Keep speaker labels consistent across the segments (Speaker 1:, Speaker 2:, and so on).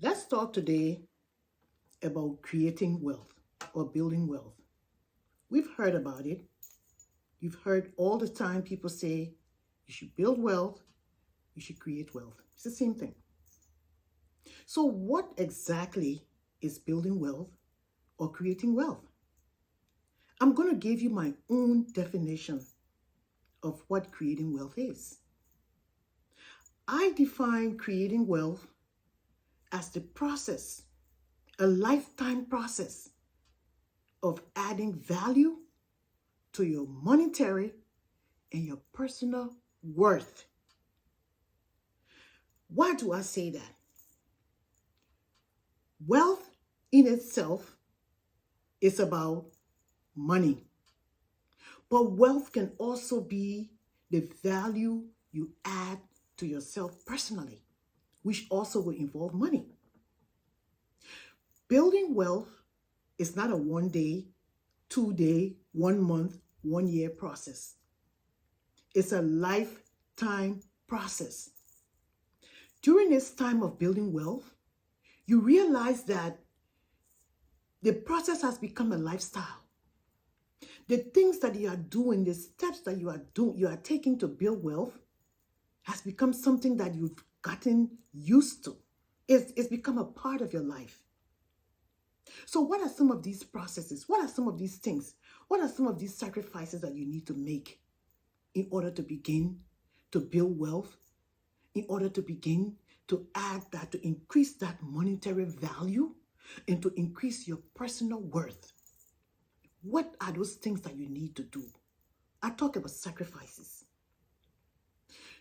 Speaker 1: Let's talk today about creating wealth or building wealth. We've heard about it. You've heard all the time people say you should build wealth, you should create wealth. It's the same thing. So, what exactly is building wealth or creating wealth? I'm going to give you my own definition of what creating wealth is. I define creating wealth as the process, a lifetime process of adding value to your monetary and your personal worth. Why do I say that? Wealth in itself is about money, but wealth can also be the value you add to yourself personally, which also will involve money. Building wealth is not a 1 day, 2 day, 1 month, 1 year process. It's a lifetime process. During this time of building wealth, you realize that the process has become a lifestyle. The things that you are doing, the steps that you are taking to build wealth has become something that you've gotten used to. It's become a part of your life. So what are some of these processes? What are some of these things? What are some of these sacrifices that you need to make in order to begin to build wealth, in order to begin to add that, to increase that monetary value, and to increase your personal worth? What are those things that you need to do? I talk about sacrifices.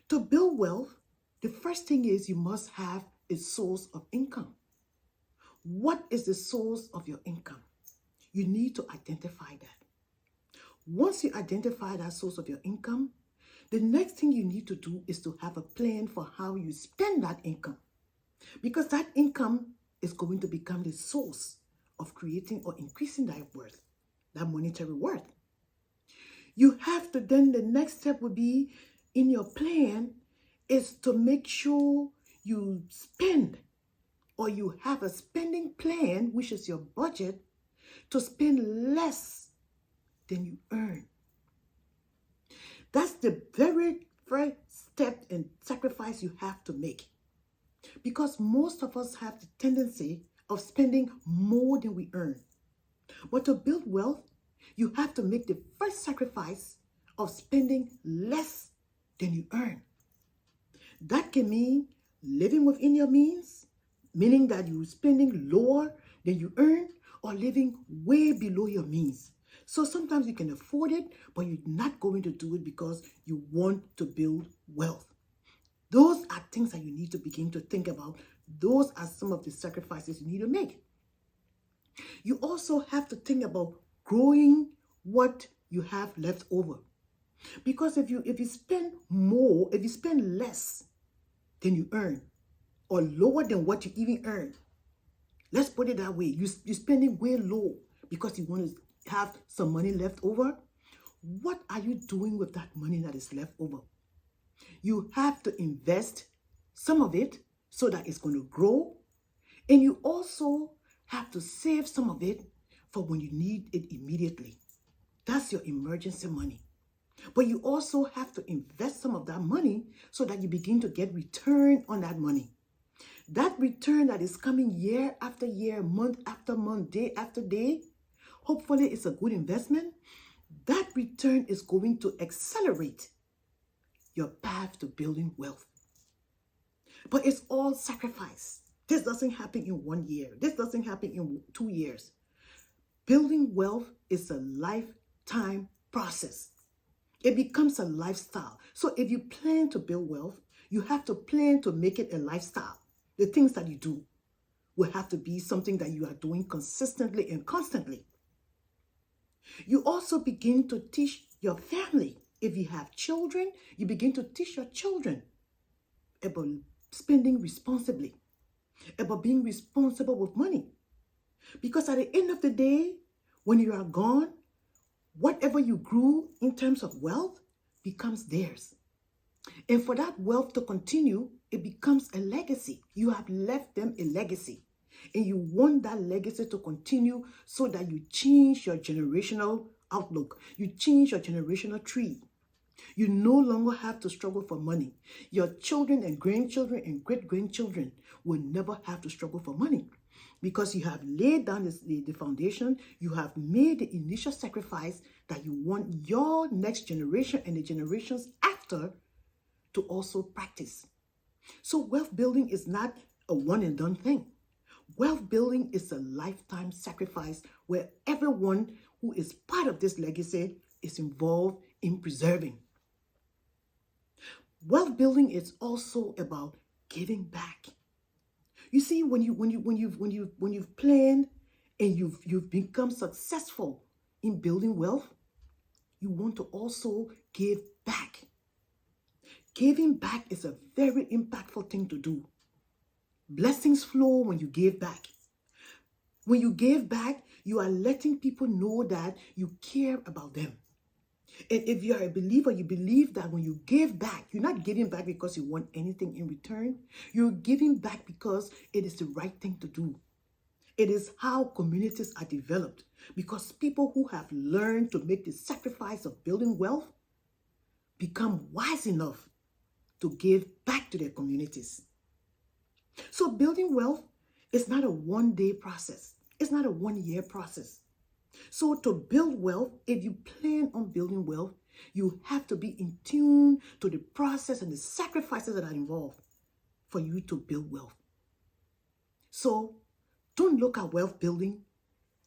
Speaker 1: To build wealth, the first thing is you must have a source of income. What is the source of your income? You need to identify that. Once you identify that source of your income, the next thing you need to do is to have a plan for how you spend that income. Because that income is going to become the source of creating or increasing that worth, that monetary worth. You have to then, the next step would be in your plan is to make sure you spend, or you have a spending plan, which is your budget, to spend less than you earn. That's the very first step and sacrifice you have to make. Because most of us have the tendency of spending more than we earn. But to build wealth, you have to make the first sacrifice of spending less than you earn. That can mean living within your means, meaning that you're spending lower than you earn, or living way below your means. So sometimes you can afford it, but you're not going to do it because you want to build wealth. Those are things that you need to begin to think about. Those are some of the sacrifices you need to make. You also have to think about growing what you have left over. Because if you spend more, if you spend less than you earn, or lower than what you even earn, let's put it that way, you're spending way low because you want to have some money left over. What are you doing with that money that is left over? You have to invest some of it so that it's going to grow. And you also have to save some of it for when you need it immediately. That's your emergency money. But you also have to invest some of that money so that you begin to get return on that money. That return that is coming year after year, month after month, day after day, hopefully it's a good investment. That return is going to accelerate your path to building wealth. But it's all sacrifice. This doesn't happen in 1 year. This doesn't happen in 2 years. Building wealth is a lifetime process. It becomes a lifestyle. So if you plan to build wealth, you have to plan to make it a lifestyle. The things that you do will have to be something that you are doing consistently and constantly. You also begin to teach your family. If you have children, you begin to teach your children about spending responsibly, about being responsible with money. Because at the end of the day, when you are gone, whatever you grew in terms of wealth becomes theirs. And for that wealth to continue, it becomes a legacy. You have left them a legacy. And you want that legacy to continue so that you change your generational outlook. You change your generational tree. You no longer have to struggle for money. Your children and grandchildren and great-grandchildren will never have to struggle for money because you have laid down the foundation. You have made the initial sacrifice that you want your next generation and the generations after to also practice. So wealth building is not a one and done thing. Wealth building is a lifetime sacrifice where everyone who is part of this legacy is involved in preserving. Wealth building is also about giving back. You see, when you've planned and you've become successful in building wealth, you want to also give back. Giving back is a very impactful thing to do. Blessings flow when you give back. When you give back, you are letting people know that you care about them. And if you're a believer, you believe that when you give back, you're not giving back because you want anything in return. You're giving back because it is the right thing to do. It is how communities are developed, because people who have learned to make the sacrifice of building wealth become wise enough to give back to their communities. So building wealth is not a one-day process. It's not a one-year process. So to build wealth, if you plan on building wealth, you have to be in tune to the process and the sacrifices that are involved for you to build wealth. So don't look at wealth building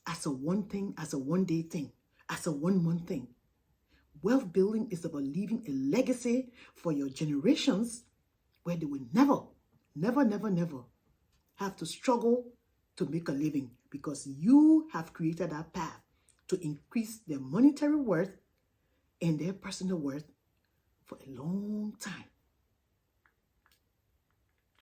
Speaker 1: as a one-day thing, as a one-month thing. Wealth building is about leaving a legacy for your generations where they will never have to struggle to make a living, because you have created that path to increase their monetary worth and their personal worth for a long time.